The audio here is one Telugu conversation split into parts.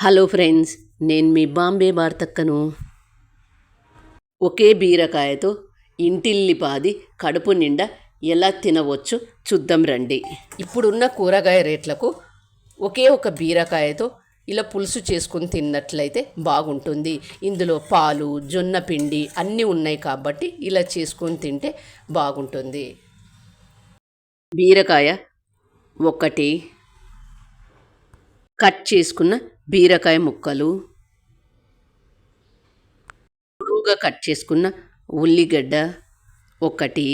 హలో ఫ్రెండ్స్, నేను మీ బాంబే భారతక్కను. ఒకే బీరకాయతో ఇంటిల్లిపాది కడుపు నిండా ఎలా తినవచ్చో చూద్దాం రండి. ఇప్పుడున్న కూరగాయ రేట్లకు ఒకే ఒక బీరకాయతో ఇలా పులుసు చేసుకుని తిన్నట్లయితే బాగుంటుంది. ఇందులో పాలు, జొన్న పిండి అన్నీ ఉన్నాయి కాబట్టి ఇలా చేసుకొని తింటే బాగుంటుంది. బీరకాయ ఒకటి, కట్ చేసుకున్న బీరకాయ ముక్కలు, పొడవుగా కట్ చేసుకున్న ఉల్లిగడ్డ ఒకటి,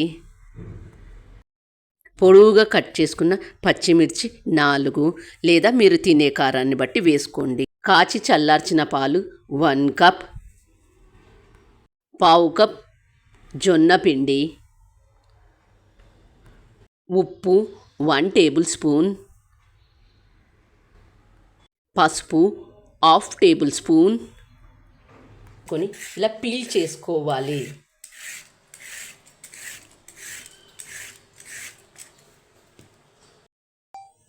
పొడవుగా కట్ చేసుకున్న పచ్చిమిర్చి 4 లేదా మీరు తినే కారాన్ని బట్టి వేసుకోండి. కాచి చల్లార్చిన పాలు 1 కప్, పావు కప్ జొన్న పిండి, ఉప్పు 1 టేబుల్ స్పూన్, పసుపు 1/2 టేబుల్ స్పూన్ కొని ఇలా పీల్ చేసుకోవాలి.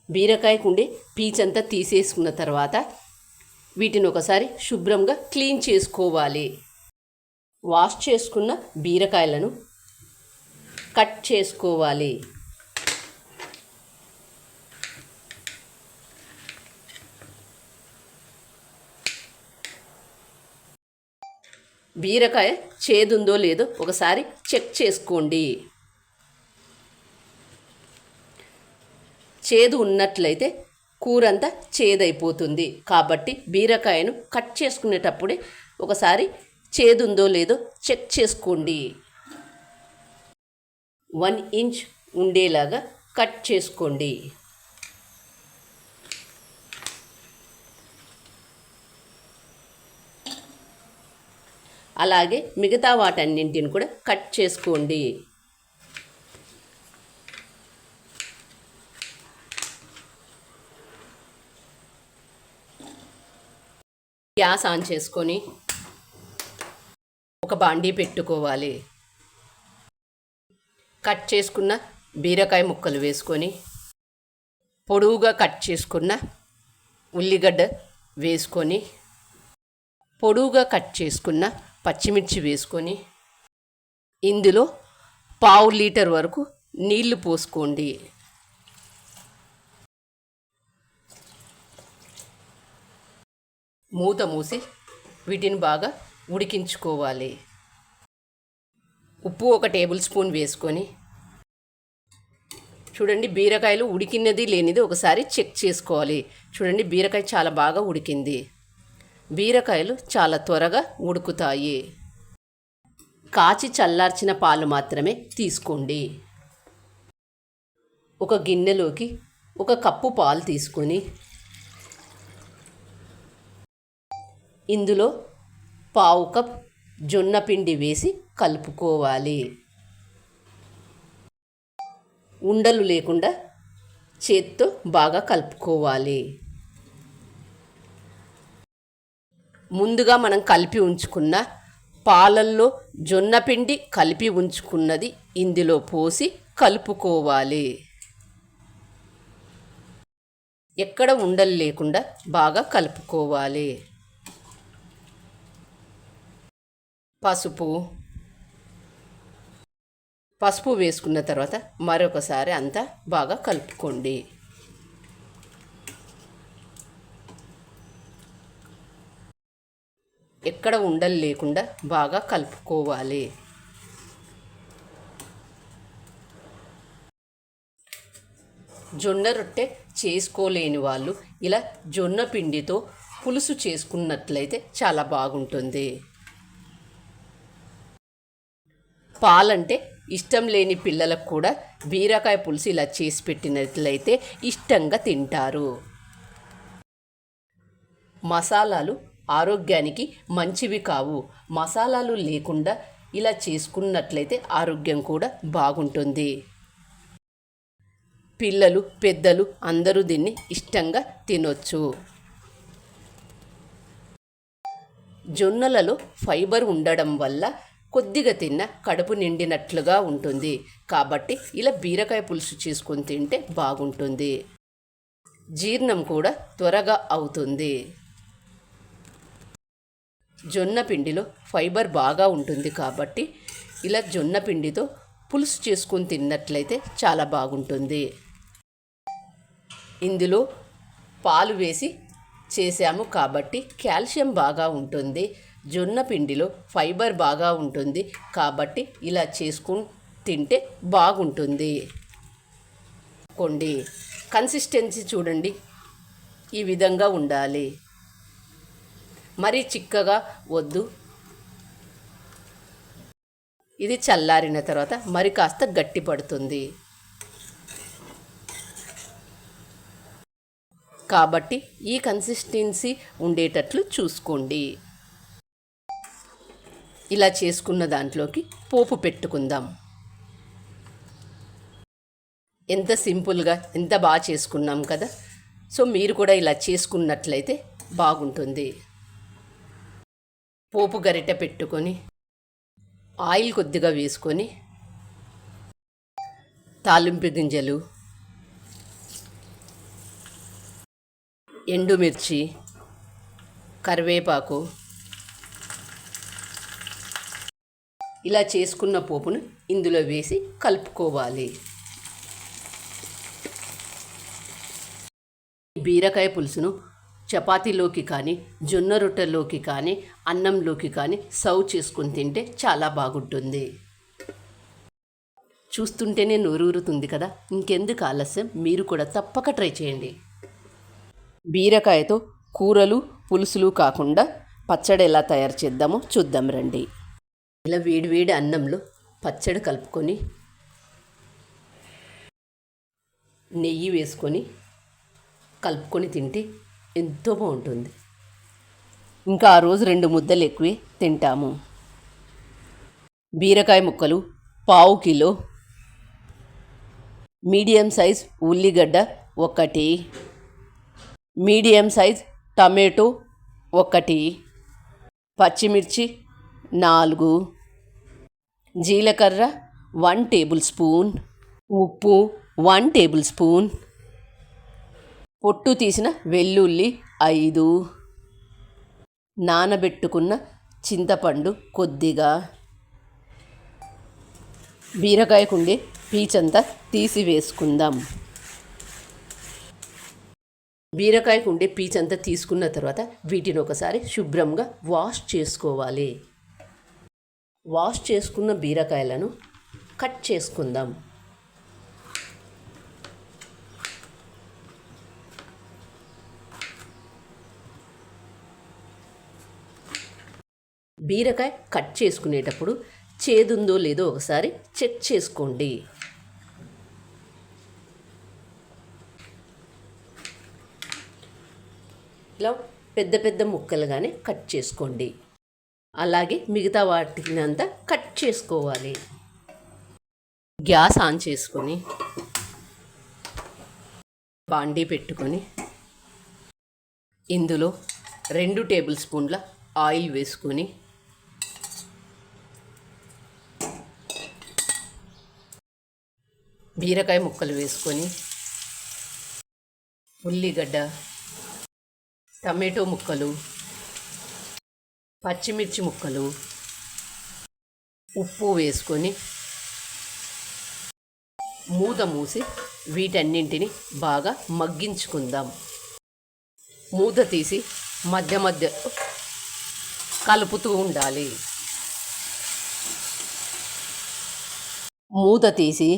బీరకాయకు ఉండే పీచంతా తీసేసుకున్న తర్వాత వీటిని ఒకసారి శుభ్రంగా క్లీన్ చేసుకోవాలి. వాష్ చేసుకున్న బీరకాయలను కట్ చేసుకోవాలి. బీరకాయ చేదుందో లేదో ఒకసారి చెక్ చేసుకోండి. చేదు ఉన్నట్లయితే కూర అంతా చేదైపోతుంది. కాబట్టి బీరకాయను కట్ చేసుకునేటప్పుడే ఒకసారి చేదుందో లేదో చెక్ చేసుకోండి. 1 ఇంచ్ ఉండేలాగా కట్ చేసుకోండి. అలాగే మిగతా వాటన్నింటిని కూడా కట్ చేసుకోండి. గ్యాస్ ఆన్ చేసుకొని ఒక బాండీ పెట్టుకోవాలి. కట్ చేసుకున్న బీరకాయ ముక్కలు వేసుకొని, పొడవుగా కట్ చేసుకున్న ఉల్లిగడ్డ వేసుకొని, పొడవుగా కట్ చేసుకున్న పచ్చిమిర్చి వేసుకొని, ఇందులో 1/2 లీటర్ వరకు నీళ్లు పోసుకోండి. మూత మూసి వీటిని బాగా ఉడికించుకోవాలి. ఉప్పు 1 టేబుల్ స్పూన్ వేసుకొని, చూడండి బీరకాయలు ఉడికినది లేనిది ఒకసారి చెక్ చేసుకోవాలి. చూడండి బీరకాయ చాలా బాగా ఉడికింది. బీరకాయలు చాలా త్వరగా ఉడుకుతాయి. కాచి చల్లార్చిన పాలు మాత్రమే తీసుకోండి. ఒక గిన్నెలోకి 1 కప్పు పాలు తీసుకొని ఇందులో పావు కప్ జొన్న పిండి వేసి కలుపుకోవాలి. ఉండలు లేకుండా చేత్తో బాగా కలుపుకోవాలి. ముందుగా మనం కలిపి ఉంచుకున్న పాలల్లో జొన్న పిండి కలిపి ఉంచుకున్నది ఇందులో పోసి కలుపుకోవాలి. ఎక్కడ ఉండలు లేకుండా బాగా కలుపుకోవాలి. పసుపు వేసుకున్న తర్వాత మరొకసారి అంతా బాగా కలుపుకోండి. ఎక్కడ ఉండలు లేకుండా బాగా కలుపుకోవాలి. జొన్న రొట్టె చేసుకోలేని వాళ్ళు ఇలా జొన్న పిండితో పులుసు చేసుకున్నట్లయితే చాలా బాగుంటుంది. పాలంటే ఇష్టం లేని పిల్లలకు కూడా బీరకాయ పులుసు ఇలా చేసి పెట్టినట్లయితే ఇష్టంగా తింటారు. మసాలాలు ఆరోగ్యానికి మంచివి కావు. మసాలాలు లేకుండా ఇలా చేసుకున్నట్లయితే ఆరోగ్యం కూడా బాగుంటుంది. పిల్లలు, పెద్దలు అందరూ దీన్ని ఇష్టంగా తినొచ్చు. జొన్నలలో ఫైబర్ ఉండడం వల్ల కొద్దిగా తిన్న కడుపు నిండినట్లుగా ఉంటుంది. కాబట్టి ఇలా బీరకాయ పులుసు చేసుకొని తింటే బాగుంటుంది. జీర్ణం కూడా త్వరగా అవుతుంది. జొన్న పిండిలో ఫైబర్ బాగా ఉంటుంది కాబట్టి ఇలా జొన్న పిండితో పులుసు చేసుకొని తిన్నట్లయితే చాలా బాగుంటుంది. ఇందులో పాలు వేసి చేసాము కాబట్టి కాల్షియం బాగా ఉంటుంది. జొన్న పిండిలో ఫైబర్ బాగా ఉంటుంది కాబట్టి ఇలా చేసుకుని తింటే బాగుంటుంది. కన్సిస్టెన్సీ చూడండి, ఈ విధంగా ఉండాలి. మరీ చిక్కగా వద్దు. ఇది చల్లారిన తర్వాత మరి కాస్త గట్టి పడుతుంది కాబట్టి ఈ కన్సిస్టెన్సీ ఉండేటట్లు చూసుకోండి. ఇలా చేసుకున్న దాంట్లోకి పోపు పెట్టుకుందాం. ఎంత సింపుల్గా ఎంత బాగా చేసుకున్నాం కదా. సో మీరు కూడా ఇలా చేసుకున్నట్లయితే బాగుంటుంది. పోపు గరిటె పెట్టుకొని ఆయిల్ కొద్దిగా వేసుకొని తాలింపు గింజలు, ఎండుమిర్చి, కరివేపాకు ఇలా చేసుకున్న పోపును ఇందులో వేసి కలుపుకోవాలి. బీరకాయ పులుసును చపాతీలోకి కానీ జొన్న రొట్టెలోకి కానీ అన్నంలోకి కానీ సర్వ్ చేసుకుని తింటే చాలా బాగుంటుంది. చూస్తుంటేనే నోరూరుతుంది కదా. ఇంకెందుకు ఆలస్యం, మీరు కూడా తప్పక ట్రై చేయండి. బీరకాయతో కూరలు పులుసులు కాకుండా పచ్చడి ఎలా తయారు చేద్దామో చూద్దాం రండి. ఇలా వేడివేడి అన్నంలో పచ్చడి కలుపుకొని నెయ్యి వేసుకొని కలుపుకొని తింటే ఎంతో బాగుంటుంది. ఇంకా ఆ రోజు 2 ముద్దలు ఎక్కువే తింటాము. బీరకాయ ముక్కలు పావు కిలో, మీడియం సైజ్ ఉల్లిగడ్డ 1, మీడియం సైజ్ టమాటో 1, పచ్చిమిర్చి 4, జీలకర్ర 1 టేబుల్ స్పూన్, ఉప్పు 1 టేబుల్ స్పూన్, పొట్టు తీసిన వెల్లుల్లి 5, నానబెట్టుకున్న చింతపండు కొద్దిగా, బీరకాయకుండే పీచంతా తీసి వేసుకుందాం. బీరకాయకుండే పీచంతా తీసుకున్న తర్వాత వీటిని ఒకసారి శుభ్రంగా వాష్ చేసుకోవాలి. వాష్ చేసుకున్న బీరకాయలను కట్ చేసుకుందాం. బీరకాయ కట్ చేసుకునేటప్పుడు చేదుందో లేదో ఒకసారి చెక్ చేసుకోండి. ఇలా పెద్ద పెద్ద ముక్కలుగానే కట్ చేసుకోండి. అలాగే మిగతా వాటిని అంతా కట్ చేసుకోవాలి. గ్యాస్ ఆన్ చేసుకొని బాండీ పెట్టుకొని ఇందులో 2 టేబుల్ స్పూన్ల ఆయిల్ వేసుకొని బీరకాయ ముక్కలు వేసుకొని ఉల్లిగడ్డ, టమాటో ముక్కలు, పచ్చిమిర్చి ముక్కలు, ఉప్పు వేసుకొని మూత మూసి వీటన్నింటిని బాగా మగ్గించుకుందాం. మూత తీసి మధ్య మధ్య కలుపుతూ ఉండాలి. మూత తీసి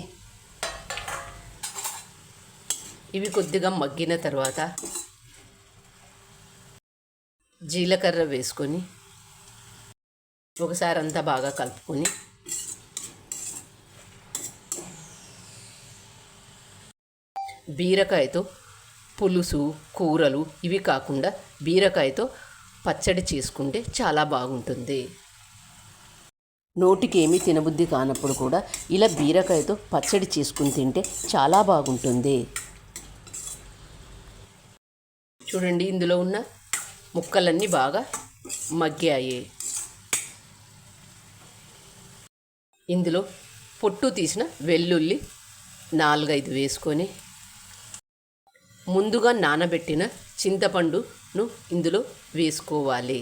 ఇవి కొద్దిగా మగ్గిన తర్వాత జీలకర్ర వేసుకొని ఒకసారి అంతా బాగా కలుపుకొని బీరకాయతో పులుసు కూరలు ఇవి కాకుండా బీరకాయతో పచ్చడి చేసుకుంటే చాలా బాగుంటుంది. నోటికి ఏమీ తినబుద్ధి కానప్పుడు కూడా ఇలా బీరకాయతో పచ్చడి చేసుకుని తింటే చాలా బాగుంటుంది. చూడండి, ఇందులో ఉన్న ముక్కలన్నీ బాగా మగ్గాయి. ఇందులో పొట్టు తీసిన వెల్లుల్లి 4-5 వేసుకొని ముందుగా నానబెట్టిన చింతపండును ఇందులో వేసుకోవాలి.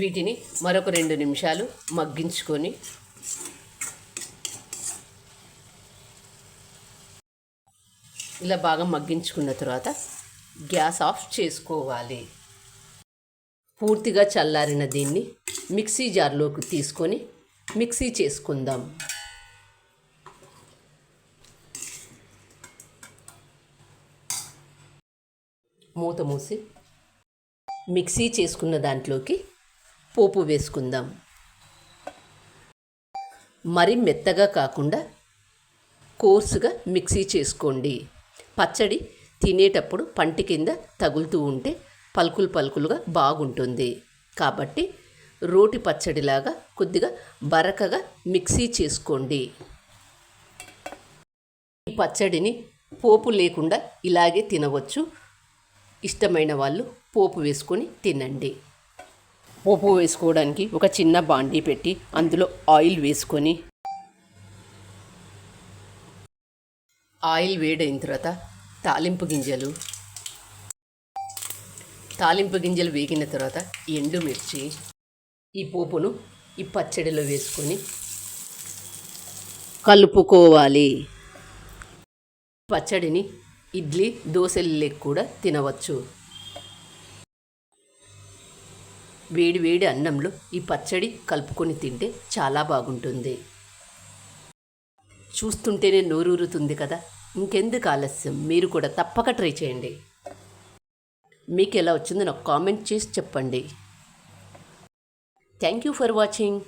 వీటిని మరొక 2 నిమిషాలు మగ్గించుకొని ఇలా బాగా మగ్గించుకున్న తర్వాత గ్యాస్ ఆఫ్ చేసుకోవాలి. పూర్తిగా చల్లారిన దీన్ని మిక్సీ జార్లోకి తీసుకొని మిక్సీ చేసుకుందాం. మూత మూసి మిక్సీ చేసుకున్న దాంట్లోకి పోపు వేసుకుందాం. మరి మెత్తగా కాకుండా కోర్సుగా మిక్సీ చేసుకోండి. పచ్చడి తినేటప్పుడు పంటి కింద తగులుతూ ఉంటే పలుకులు పలుకులుగా బాగుంటుంది. కాబట్టి రోటి పచ్చడిలాగా కొద్దిగా బరకగా మిక్సీ చేసుకోండి. ఈ పచ్చడిని పోపు లేకుండా ఇలాగే తినవచ్చు. ఇష్టమైన వాళ్ళు పోపు వేసుకొని తినండి. పోపు వేసుకోవడానికి ఒక చిన్న బాండీ పెట్టి అందులో ఆయిల్ వేసుకొని ఆయిల్ వేడైన తర్వాత తాలింపు గింజలు వేగిన తర్వాత ఎండుమిర్చి ఈ పోపును ఈ పచ్చడిలో వేసుకొని కలుపుకోవాలి. పచ్చడిని ఇడ్లీ దోశలకి కూడా తినవచ్చు. వేడి వేడి అన్నంలో ఈ పచ్చడి కలుపుకొని తింటే చాలా బాగుంటుంది. చూస్తుంటేనే నోరూరుతుంది కదా. ఇంకెందుకు ఆలస్యం, మీరు కూడా తప్పక ట్రై చేయండి. మీకు ఎలా వచ్చిందో నాకు కామెంట్ చేసి చెప్పండి. Thank you for watching.